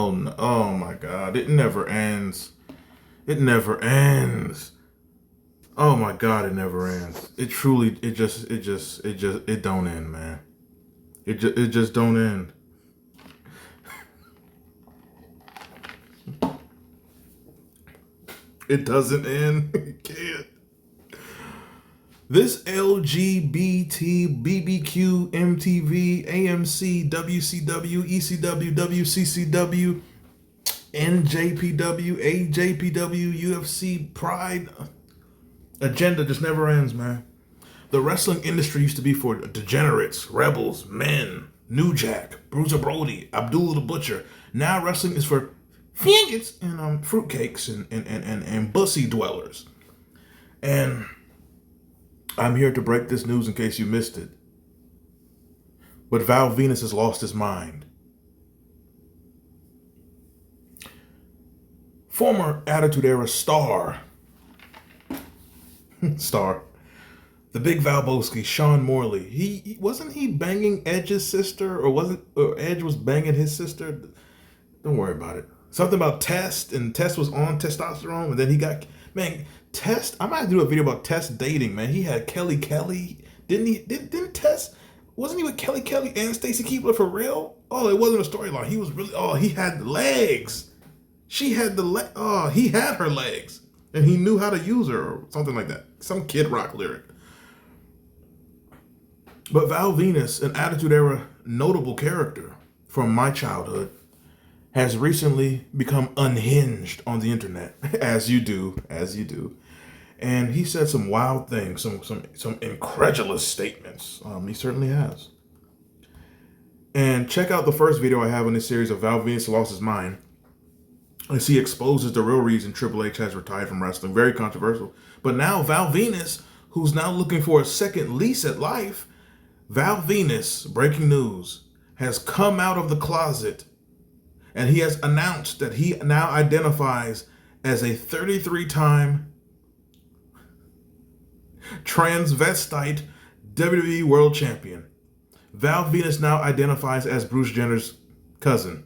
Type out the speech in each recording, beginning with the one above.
Oh, no. Oh my God. It never ends. It never ends. Oh my God, it never ends. It truly, it don't end, man. It just don't end. It doesn't end. It can't. This LGBT, BBQ, MTV, AMC, WCW, ECW, WCCW, NJPW, AJPW, UFC, Pride agenda just never ends, man. The wrestling industry used to be for degenerates, rebels, men, New Jack, Bruiser Brody, Abdullah the Butcher. Now wrestling is for faggots and fruitcakes and bussy dwellers. And I'm here to break this news in case you missed it. But Val Venis has lost his mind. Former Attitude Era star, the big Valboski, Sean Morley. He wasn't he banging Edge's sister, or Edge was banging his sister? Don't worry about it. Something about Test, and Test was on testosterone, and then he got, man, Test. I might do a video about Test dating, man. He had Kelly, didn't he? Didn't Test? Wasn't he with Kelly and Stacy Keibler for real? Oh, it wasn't a storyline. He was really. Oh, he had legs. She had the leg. Oh, he had her legs, and he knew how to use her, or something like that. Some Kid Rock lyric. But Val Venis, an Attitude Era notable character from my childhood, has recently become unhinged on the internet, as you do. And he said some wild things, some incredulous statements. He certainly has. And check out the first video I have in this series of Val Venis Lost His Mind, as he exposes the real reason Triple H has retired from wrestling. Very controversial. But now Val Venis, who's now looking for a second lease at life, Val Venis, breaking news, has come out of the closet, and he has announced that he now identifies as a 33-time transvestite WWE World Champion. Val Venis now identifies as Bruce Jenner's cousin.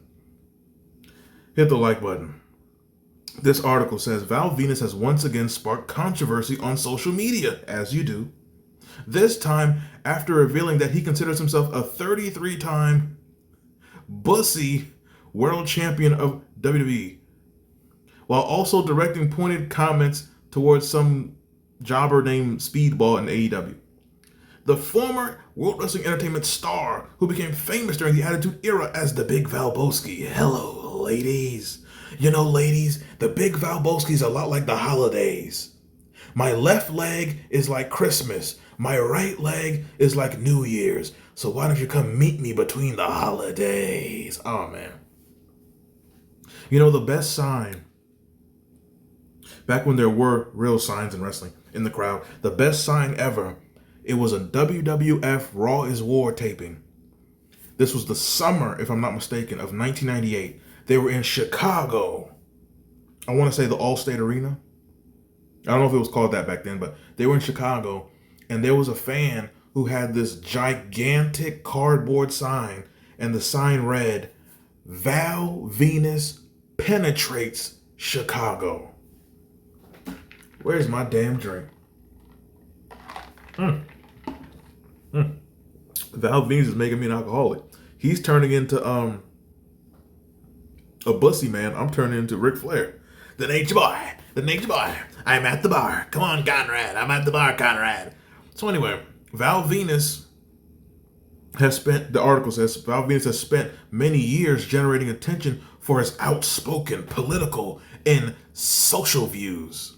Hit the like button. This article says Val Venis has once again sparked controversy on social media, as you do. This time after revealing that he considers himself a 33-time bussy world champion of WWE, while also directing pointed comments towards some jobber named Speedball in AEW. The former World Wrestling Entertainment star, who became famous during the Attitude Era as the Big Valboski. Hello, ladies. You know, ladies, the Big Valboski's a lot like the holidays. My left leg is like Christmas. My right leg is like New Year's. So why don't you come meet me between the holidays? Oh, man. You know, the best sign, back when there were real signs in wrestling in the crowd, the best sign ever, it was a WWF Raw is War taping. This was the summer, if I'm not mistaken, of 1998. They were in Chicago. I want to say the Allstate Arena. I don't know if it was called that back then, but they were in Chicago, and there was a fan who had this gigantic cardboard sign, and the sign read, Val Venis penetrates Chicago. Where's my damn drink? Val Venis is making me an alcoholic. He's turning into a bussy man. I'm turning into Ric Flair. The Nature Boy. I'm at the bar. Come on, Conrad. I'm at the bar, Conrad. So anyway, Val Venis has spent, the article says, Val Venis has spent many years generating attention for his outspoken political and social views.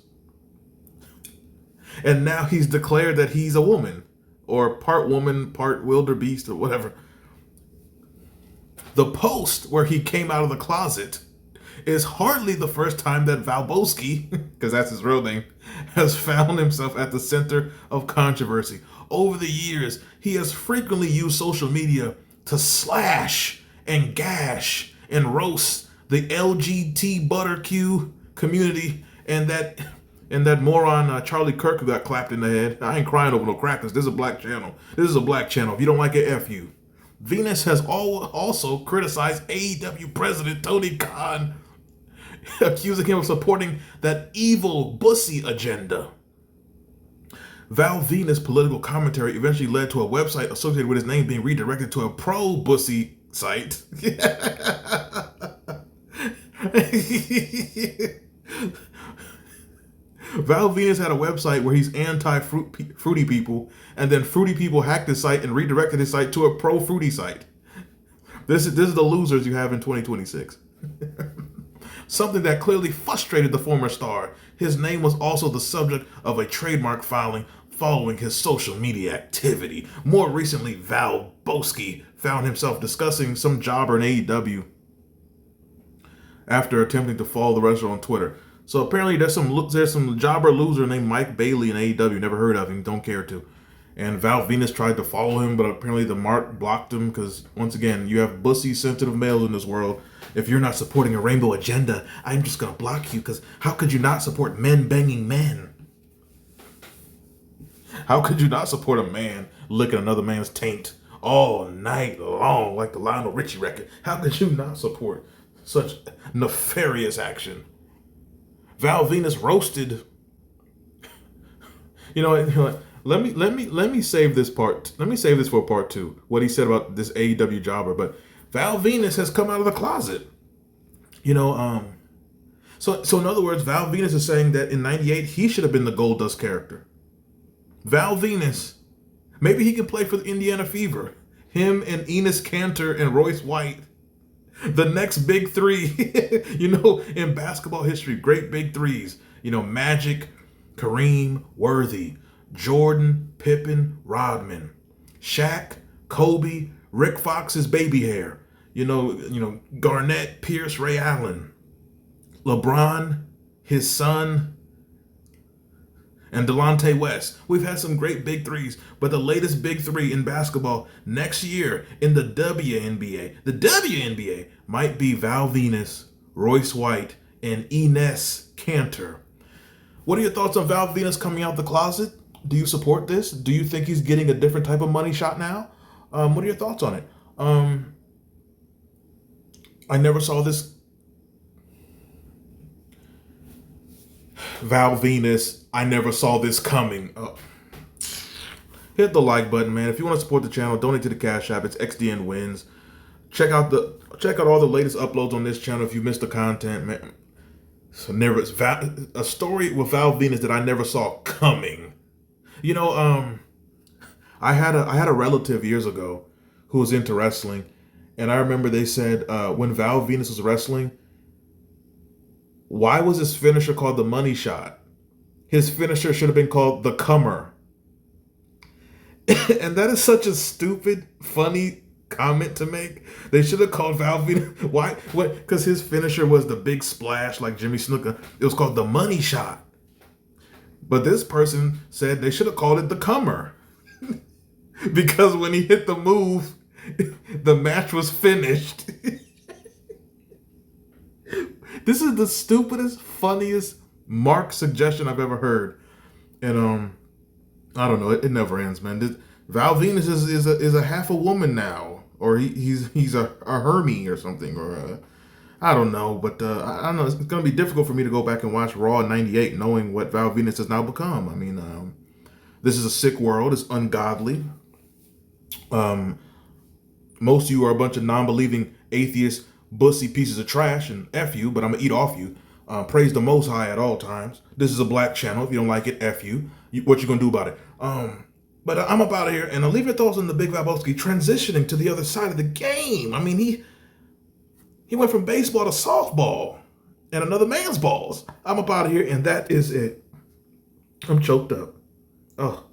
And now he's declared that he's a woman, or part woman, part wildebeest, or whatever. The post where he came out of the closet is hardly the first time that Valboski, because that's his real name, has found himself at the center of controversy. Over the years, he has frequently used social media to slash and gash and roast the LGT butterq community and that moron Charlie Kirk who got clapped in the head. I ain't crying over no crackers. This is a black channel. If you don't like it, F you. Venus has also criticized AEW president Tony Khan, accusing him of supporting that evil bussy agenda. Val Venis' political commentary eventually led to a website associated with his name being redirected to a pro-bussy site. Val Venis had a website where he's anti-fruity people, and then fruity people hacked his site and redirected his site to a pro-fruity site. This is the losers you have in 2026. Something that clearly frustrated the former star. His name was also the subject of a trademark filing following his social media activity. More recently, Val Boski found himself discussing some jobber in AEW after attempting to follow the wrestler on Twitter. So apparently there's some jobber loser named Mike Bailey in AEW. Never heard of him, don't care to. And Val Venis tried to follow him, but apparently the mark blocked him because, once again, you have bussy, sensitive males in this world. If you're not supporting a rainbow agenda, I'm just going to block you because how could you not support men banging men? How could you not support a man licking another man's taint all night long like the Lionel Richie record? How could you not support such nefarious action? Val Venis roasted. You know what? Let me save this part. Let me save this for part 2. What he said about this AEW jobber. But Val Venis has come out of the closet. So in other words, Val Venis is saying that in '98 he should have been the Goldust character. Val Venis, maybe he can play for the Indiana Fever. Him and Enos Kanter and Royce White. The next big three, in basketball history, great big threes. Magic, Kareem, Worthy, Jordan, Pippen, Rodman, Shaq, Kobe, Rick Fox's baby hair. Garnett, Pierce, Ray Allen, LeBron, his son, and Delonte West. We've had some great big threes, but the latest big three in basketball next year in the WNBA might be Val Venis, Royce White, and Enes Kanter. What are your thoughts on Val Venis coming out the closet? Do you support this? Do you think he's getting a different type of money shot now? What are your thoughts on it? I never saw this. Val Venis, I never saw this coming. Hit the like button, man. If you want to support the channel, donate to the Cash App. It's XDN Wins. Check out all the latest uploads on this channel if you missed the content, man. So a story with Val Venis that I never saw coming. I had a relative years ago who was into wrestling, and I remember they said when Val Venis was wrestling, why was his finisher called the money shot? His finisher should have been called the comer. And that is such a stupid, funny comment to make. They should have called Val Venis. Why? What? Because his finisher was the big splash like Jimmy Snuka. It was called the money shot. But this person said they should have called it the comer. Because when he hit the move, the match was finished. This is the stupidest, funniest Mark suggestion I've ever heard. And I don't know, it never ends, man. Val Venis is a half a woman now. Or he's a Hermie or something, or I don't know, but I don't know. It's going to be difficult for me to go back and watch Raw in '98 knowing what Val Venis has now become. I mean, this is a sick world. It's ungodly. Most of you are a bunch of non-believing atheist, bussy pieces of trash, and F you, but I'm going to eat off you. Praise the Most High at all times. This is a black channel. If you don't like it, F you. What you going to do about it? But I'm up out of here, and I'll leave your thoughts on the Big Valboski transitioning to the other side of the game. I mean, he went from baseball to softball and another man's balls. I'm up out of here, and that is it. I'm choked up. Oh.